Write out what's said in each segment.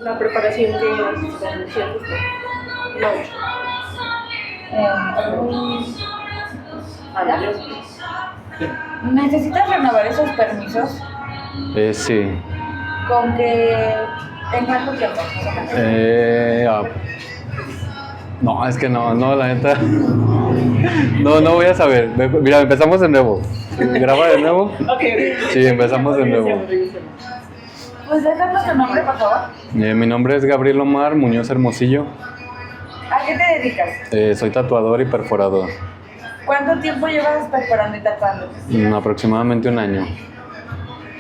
la preparación que necesitan ciertos no. ¿Necesitas renovar esos permisos? Sí. ¿Con que en cuánto tiempo? No, es que no, la neta. No voy a saber. Mira, empezamos de nuevo. ¿Graba de nuevo? Ok. Sí, empezamos de nuevo. Pues déjanos tu nombre, por favor. Mi nombre es Gabriel Omar Muñoz Hermosillo. ¿A qué te dedicas? Soy tatuador y perforador. ¿Cuánto tiempo llevas perforando y tatuando? Aproximadamente 1 año.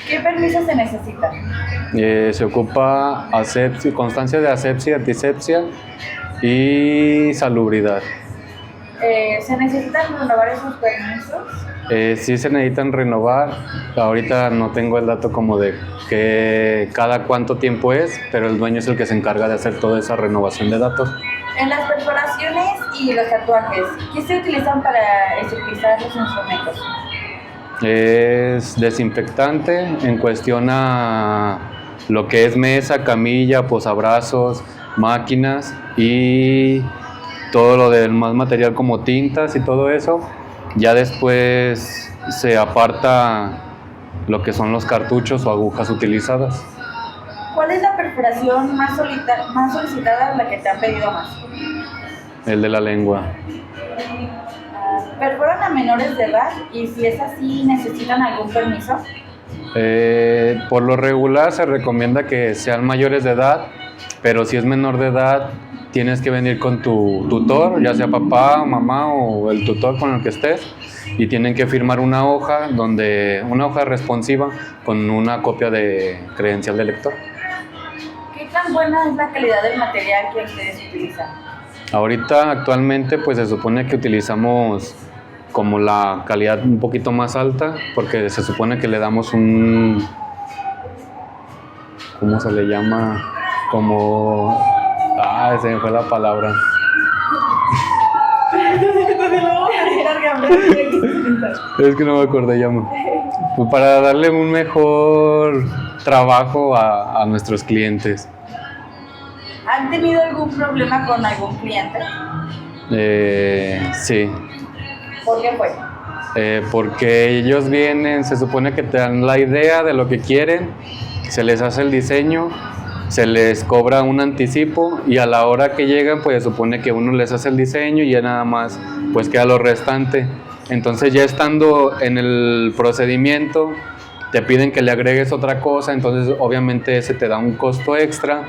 ¿Qué permisos se necesitan? Se ocupa constancia de asepsia, antisepsia y salubridad. ¿Se necesitan renovar esos permisos? Sí se necesitan renovar. Ahorita no tengo el dato como de que cada cuánto tiempo es, pero el dueño es el que se encarga de hacer toda esa renovación de datos. En las perforaciones y los tatuajes, ¿qué se utilizan para esterilizar los instrumentos? Es desinfectante en cuestión a lo que es mesa, camilla, posabrazos, máquinas y todo lo del más material como tintas y todo eso. Ya después se aparta lo que son los cartuchos o agujas utilizadas. ¿Cuál es la perforación más solicitada, la que te han pedido más? El de la lengua. ¿Perforan a menores de edad? Y si es así, ¿necesitan algún permiso? Por lo regular se recomienda que sean mayores de edad, pero si es menor de edad tienes que venir con tu tutor, ya sea papá, mamá o el tutor con el que estés, y tienen que firmar una hoja responsiva con una copia de credencial de lector. ¿Qué tan buena es la calidad del material que ustedes utilizan? Ahorita actualmente pues se supone que utilizamos como la calidad un poquito más alta, porque se supone que le damos un, ¿cómo se le llama? Se me fue la palabra. Es que no me acordé ya. Pues para darle un mejor trabajo a nuestros clientes. ¿Han tenido algún problema con algún cliente? Sí. ¿Por qué fue? Porque ellos vienen, se supone que te dan la idea de lo que quieren, se les hace el diseño, se les cobra un anticipo y a la hora que llegan pues se supone que uno les hace el diseño y ya nada más pues queda lo restante. Entonces ya estando en el procedimiento te piden que le agregues otra cosa, entonces obviamente ese te da un costo extra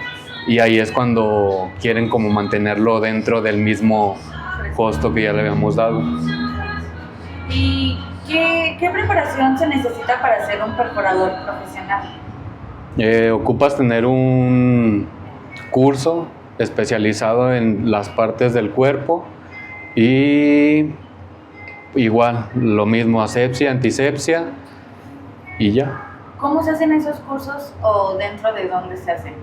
y ahí es cuando quieren como mantenerlo dentro del mismo costo que ya le habíamos dado. ¿Y qué preparación se necesita para ser un perforador profesional? Ocupas tener un curso especializado en las partes del cuerpo y igual, lo mismo, asepsia, antisepsia y ya. ¿Cómo se hacen esos cursos o dentro de dónde se hacen?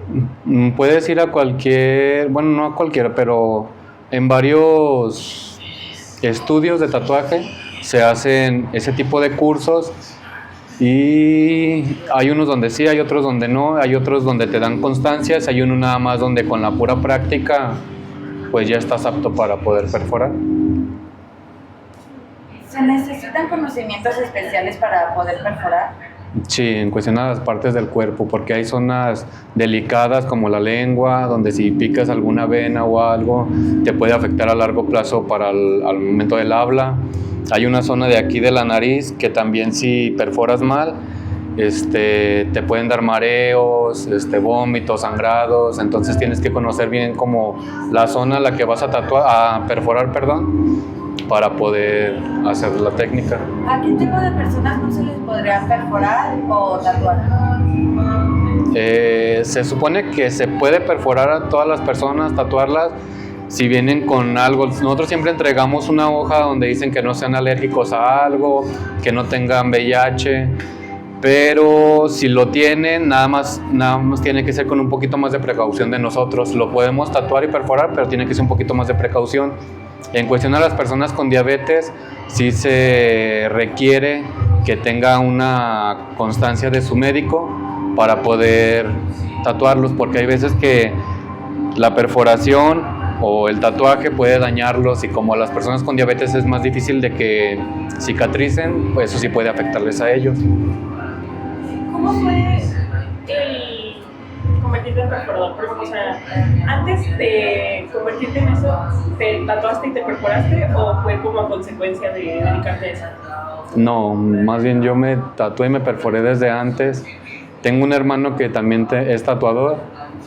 Puedes ir a cualquier, bueno, no a cualquiera, pero en varios estudios de tatuaje se hacen ese tipo de cursos y hay unos donde sí, hay otros donde no, hay otros donde te dan constancias, hay uno nada más donde con la pura práctica pues ya estás apto para poder perforar. ¿Se necesitan conocimientos especiales para poder perforar? Sí, en cuestión a las partes del cuerpo, porque hay zonas delicadas como la lengua, donde si picas alguna vena o algo, te puede afectar a largo plazo para al momento del habla. Hay una zona de aquí de la nariz que también si perforas mal, te pueden dar mareos, vómitos, sangrados, entonces tienes que conocer bien como la zona a la que vas a perforar, para poder hacer la técnica. ¿A qué tipo de personas no se les podría perforar o tatuar? Se supone que se puede perforar a todas las personas, tatuarlas, si vienen con algo. Nosotros siempre entregamos una hoja donde dicen que no sean alérgicos a algo, que no tengan VIH, pero si lo tienen, nada más tiene que ser con un poquito más de precaución de nosotros. Lo podemos tatuar y perforar, pero tiene que ser un poquito más de precaución. En cuestión a las personas con diabetes, sí se requiere que tenga una constancia de su médico para poder tatuarlos, porque hay veces que la perforación o el tatuaje puede dañarlos, y como a las personas con diabetes es más difícil de que cicatricen, pues eso sí puede afectarles a ellos. ¿Cómo fue el convertirte en perforador? O sea, antes de convertirte en eso, ¿te tatuaste y te perforaste o fue como a consecuencia de dedicarte a eso? No, más bien yo me tatué y me perforé desde antes. Tengo un hermano que también es tatuador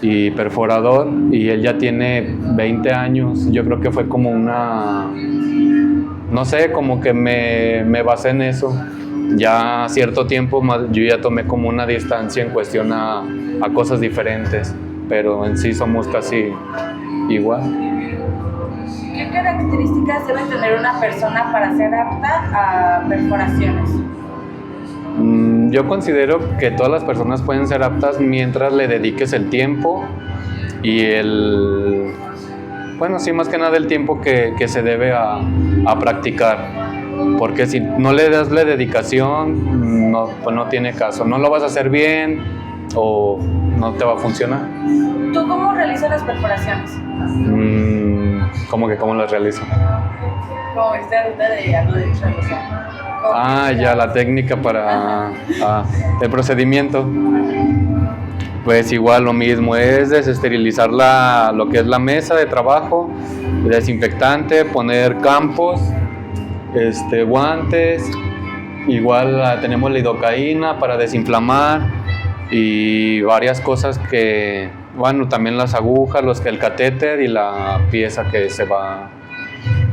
y perforador, y él ya tiene 20 años. Yo creo que fue como una, no sé, como que me basé en eso. Ya cierto tiempo más, yo ya tomé como una distancia en cuestión a cosas diferentes, pero en sí somos casi igual. ¿Qué características debe tener una persona para ser apta a perforaciones? Yo considero que todas las personas pueden ser aptas mientras le dediques el tiempo y bueno, sí, más que nada el tiempo que se debe a practicar. Porque si no le das la dedicación, pues no tiene caso. No lo vas a hacer bien o no te va a funcionar. ¿Tú cómo realizas las perforaciones? ¿Cómo las realizo? Como viste ahorita de algo de realizar. Ya, la técnica para el procedimiento. Pues igual lo mismo, es desesterilizar lo que es la mesa de trabajo, desinfectante, poner campos, guantes, igual tenemos lidocaína para desinflamar y varias cosas que, bueno, también las agujas, el catéter y la pieza que se va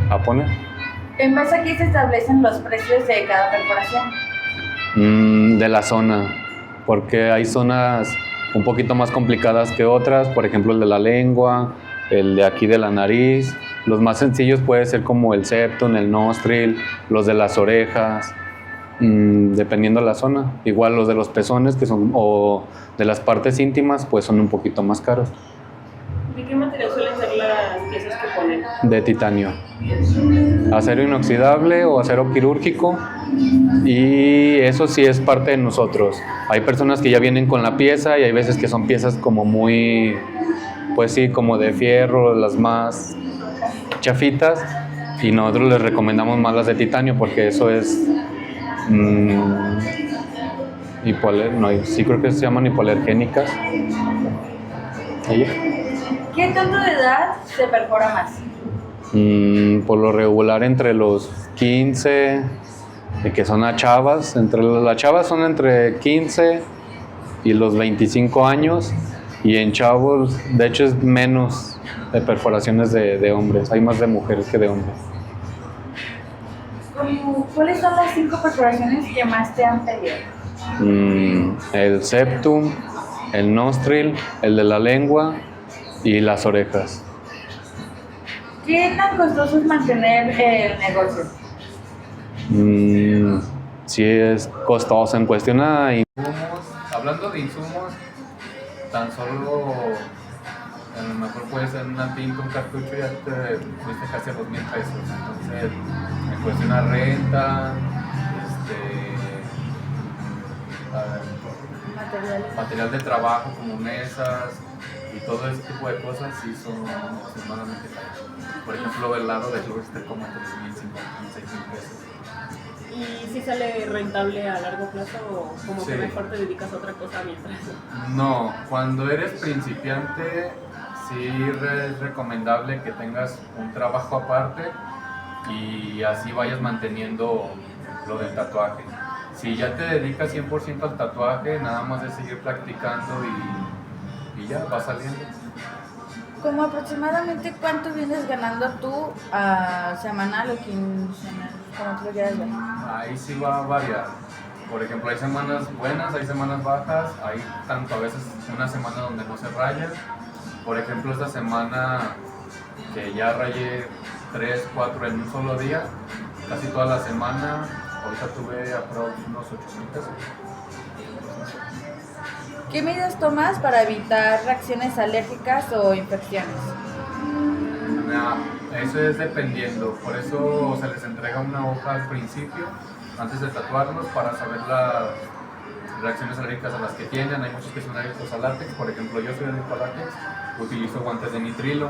a poner. ¿En base a qué se establecen los precios de cada perforación? De la zona, porque hay zonas un poquito más complicadas que otras, por ejemplo el de la lengua, el de aquí de la nariz. Los más sencillos puede ser como el septum, el nostril, los de las orejas, dependiendo de la zona. Igual los de los pezones o de las partes íntimas, pues son un poquito más caros. ¿De qué material suelen ser las piezas que ponen? De titanio. Acero inoxidable o acero quirúrgico, y eso sí es parte de nosotros. Hay personas que ya vienen con la pieza y hay veces que son piezas como muy, pues sí, como de fierro, las más chafitas, y nosotros les recomendamos más las de titanio porque eso es sí creo que se llaman hipoalergénicas. ¿Qué tanto de edad se perfora más? Por lo regular entre los 15, que son a chavas, las chavas son entre 15 y los 25 años, y en chavos de hecho es menos de perforaciones de hombres, hay más de mujeres que de hombres. ¿Cuáles son las 5 perforaciones que más te han pedido? El septum, el nostril, el de la lengua y las orejas. ¿Qué tan costoso es mantener el negocio? Sí es costoso en cuestión a insumos. Hablando de insumos, tan solo a lo mejor puede ser una tinta, un cartucho, ya te cuesta casi a 2,000 pesos. Entonces, en cuestión a renta, material de trabajo como mesas y todo ese tipo de cosas, sí son extremadamente caros. Por ejemplo, el lado de luz te como 3,000, 5,000, 6,000 pesos. ¿Y si sale rentable a largo plazo o como Sí. que mejor te dedicas a otra cosa mientras? No, cuando eres principiante, sí es recomendable que tengas un trabajo aparte y así vayas manteniendo lo del tatuaje. Si ya te dedicas 100% al tatuaje, nada más es seguir practicando y ya va saliendo. ¿Como aproximadamente cuánto vienes ganando tú semanal o quincenal, como tú lo quieras ver? Ahí sí va a variar. Por ejemplo, hay semanas buenas, hay semanas bajas, hay tanto a veces una semana donde no se raya. Por ejemplo, esta semana que ya rayé 3, 4 en un solo día, casi toda la semana, ahorita tuve aproximadamente unos 8,000 pesos. ¿Qué medidas tomas para evitar reacciones alérgicas o infecciones? Eso es dependiendo, por eso se les entrega una hoja al principio, antes de tatuarlos, para saber reacciones alérgicas a las que tienen. Hay muchos que son alérgicos al látex. Por ejemplo, yo soy alérgico al látex, utilizo guantes de nitrilo,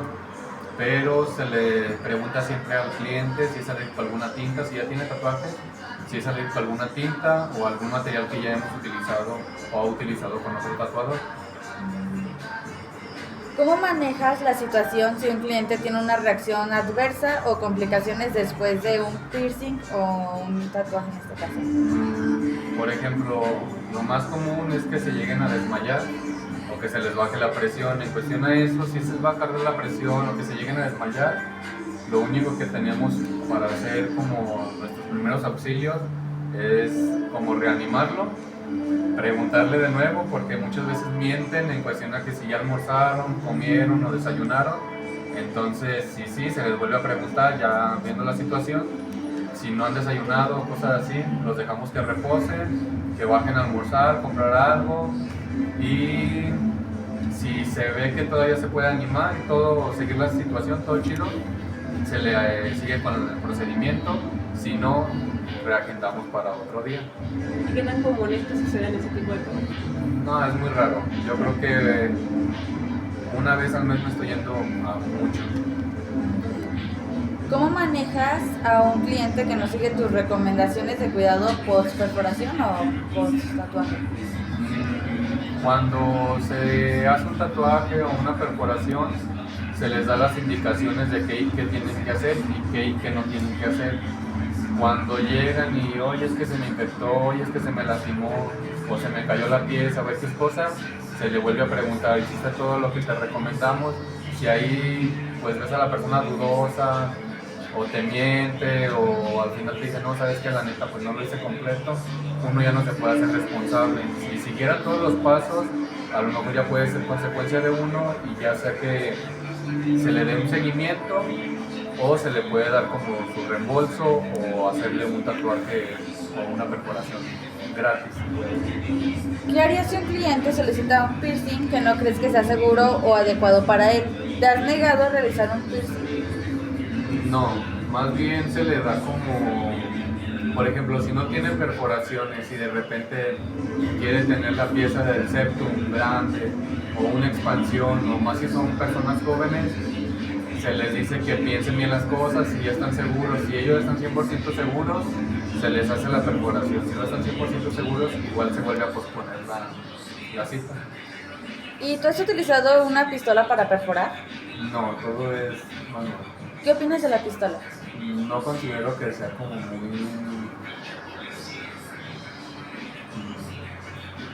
pero se le pregunta siempre al cliente si es alérgico a alguna tinta, si ya tiene tatuajes, si es alérgico a alguna tinta o algún material que ya hemos utilizado o ha utilizado con otro tatuador. ¿Cómo manejas la situación si un cliente tiene una reacción adversa o complicaciones después de un piercing o un tatuaje en este caso? Por ejemplo, lo más común es que se lleguen a desmayar o que se les baje la presión. En cuestión a eso, si se les va a bajar la presión o que se lleguen a desmayar, lo único que tenemos para hacer como nuestros primeros auxilios es como reanimarlo, preguntarle de nuevo, porque muchas veces mienten en cuestión a que si ya almorzaron, comieron o desayunaron. Entonces, sí, se les vuelve a preguntar ya viendo la situación. Si no han desayunado o cosas así, los dejamos que reposen, que bajen a almorzar, comprar algo, y si se ve que todavía se puede animar y todo, seguir la situación, todo chido, se le sigue con el procedimiento. Si no, reagendamos para otro día. ¿Y qué tan común es que sucedan ese tipo de cosas? No, es muy raro. Yo creo que una vez al mes me estoy yendo a mucho. ¿Cómo manejas a un cliente que no sigue tus recomendaciones de cuidado post perforación o post tatuaje? Cuando se hace un tatuaje o una perforación, se les da las indicaciones de qué tienen que hacer y qué no tienen que hacer. Cuando llegan y, oye, es que se me infectó, oye, es que se me lastimó, o se me cayó la pieza, o X cosa, se le vuelve a preguntar, ¿hiciste todo lo que te recomendamos? Si ahí, pues, ves a la persona dudosa, o te miente, o al final te dice, no, sabes que la neta, pues no lo hice completo, uno ya no se puede hacer responsable. Si siguiera todos los pasos, a lo mejor ya puede ser consecuencia de uno, y ya sea que se le dé un seguimiento, o se le puede dar como su reembolso o hacerle un tatuaje o una perforación gratis. ¿Qué harías si un cliente solicita un piercing que no crees que sea seguro o adecuado para él? ¿Te has negado a realizar un piercing? No, más bien se le da como, por ejemplo, si no tiene perforaciones y de repente quiere tener la pieza del septum grande o una expansión, o más si son personas jóvenes, se les dice que piensen bien las cosas, si ya están seguros, si ellos están 100% seguros, se les hace la perforación. Si no están 100% seguros, igual se vuelve a posponer la cita. ¿Y tú has utilizado una pistola para perforar? No, todo es manual. ¿Qué opinas de la pistola? No considero que sea como muy...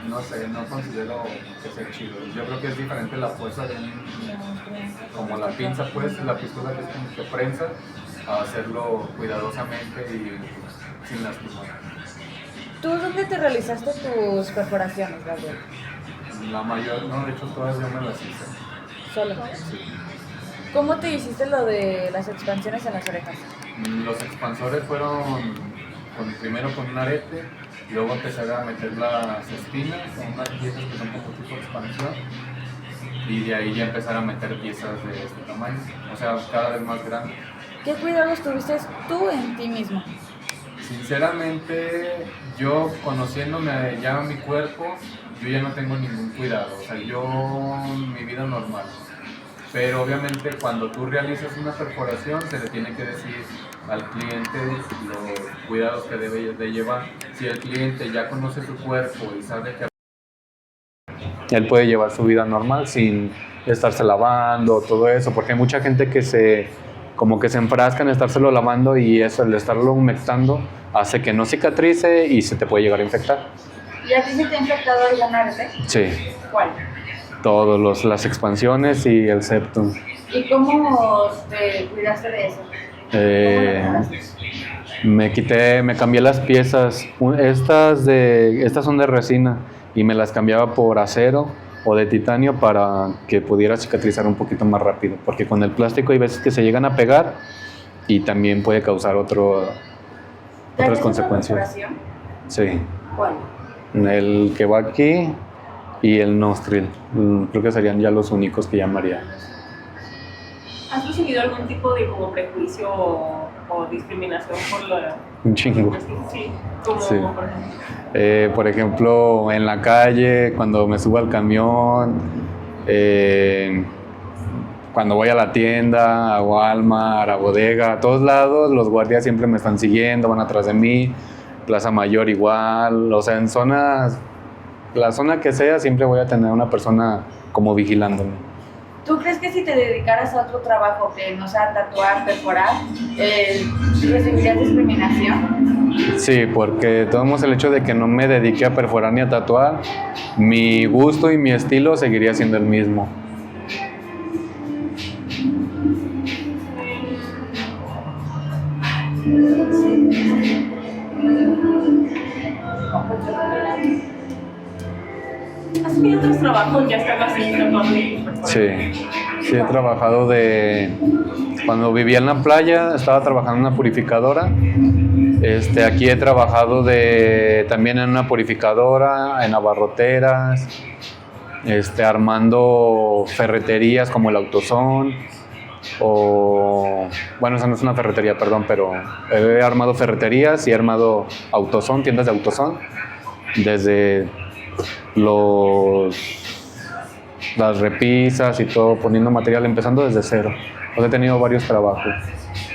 No sé, no considero que sea chido. Yo creo que es diferente la fuerza de como la pinza, pues, la pistola que es como que prensa, a hacerlo cuidadosamente y sin lastimar. ¿Tú dónde te realizaste tus perforaciones, Gabriel? La mayor, no, de hecho todas yo me las hice. Solo. Sí. ¿Cómo te hiciste lo de las expansiones en las orejas? Los expansores fueron primero con un arete, luego empecé a meter las espinas, son unas piezas que son como tipo de expansión, y de ahí ya empezar a meter piezas de este tamaño, o sea, cada vez más grande. ¿Qué cuidados tuviste tú en ti mismo? Sinceramente, yo conociéndome ya mi cuerpo, yo ya no tengo ningún cuidado, o sea, yo mi vida normal. Pero obviamente cuando tú realizas una perforación se le tiene que decir al cliente los cuidados que debe de llevar. Si el cliente ya conoce su cuerpo y sabe que él puede llevar su vida normal sin estarse lavando, todo eso, porque hay mucha gente que se enfrasca en estárselo lavando, y eso, el estarlo humectando, hace que no cicatrice y se te puede llegar a infectar. ¿Y a ti se te ha infectado algún arete? Sí. ¿Cuál? Todos las expansiones y el septum. ¿Y cómo te cuidaste de eso? Me cambié las piezas. Estas son de resina y me las cambiaba por acero o de titanio para que pudiera cicatrizar un poquito más rápido, porque con el plástico hay veces que se llegan a pegar y también puede causar otras consecuencias. Sí. ¿Cuál? El que va aquí y el nostril. Creo que serían ya los únicos que llamaría. ¿Has recibido algún tipo de como prejuicio o discriminación por la... Un chingo. Sí, como Sí. por ejemplo. Por ejemplo, en la calle, cuando me subo al camión, cuando voy a la tienda, a Walmart, a bodega, a todos lados, los guardias siempre me están siguiendo, van atrás de mí, Plaza Mayor igual, o sea, en zonas, la zona que sea, siempre voy a tener una persona como vigilándome. ¿Tú crees que si te dedicaras a otro trabajo que no sea tatuar, perforar, recibirías discriminación? Sí, porque tomamos el hecho de que no me dedique a perforar ni a tatuar, mi gusto y mi estilo seguiría siendo el mismo. ¿Has tenido otros trabajos ya estando así tatuando y perforando? Sí, he trabajado cuando vivía en la playa, estaba trabajando en una purificadora. Aquí he trabajado también en una purificadora, en abarroteras, armando ferreterías como el AutoZone, bueno, esa no es una ferretería, perdón, pero he armado ferreterías y he armado AutoZone, tiendas de AutoZone, desde las repisas y todo, poniendo material, empezando desde cero. Pues he tenido varios trabajos.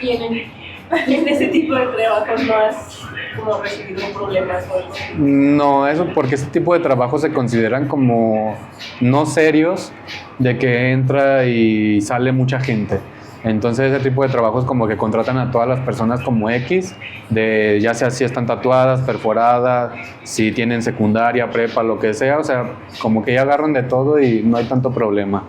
¿Y en ese tipo de trabajos no has como recibido problemas o algo? No, eso porque ese tipo de trabajos se consideran como no serios, de que entra y sale mucha gente. Entonces ese tipo de trabajos como que contratan a todas las personas como X, ya sea si están tatuadas, perforadas, si tienen secundaria, prepa, lo que sea, o sea, como que ya agarran de todo y no hay tanto problema.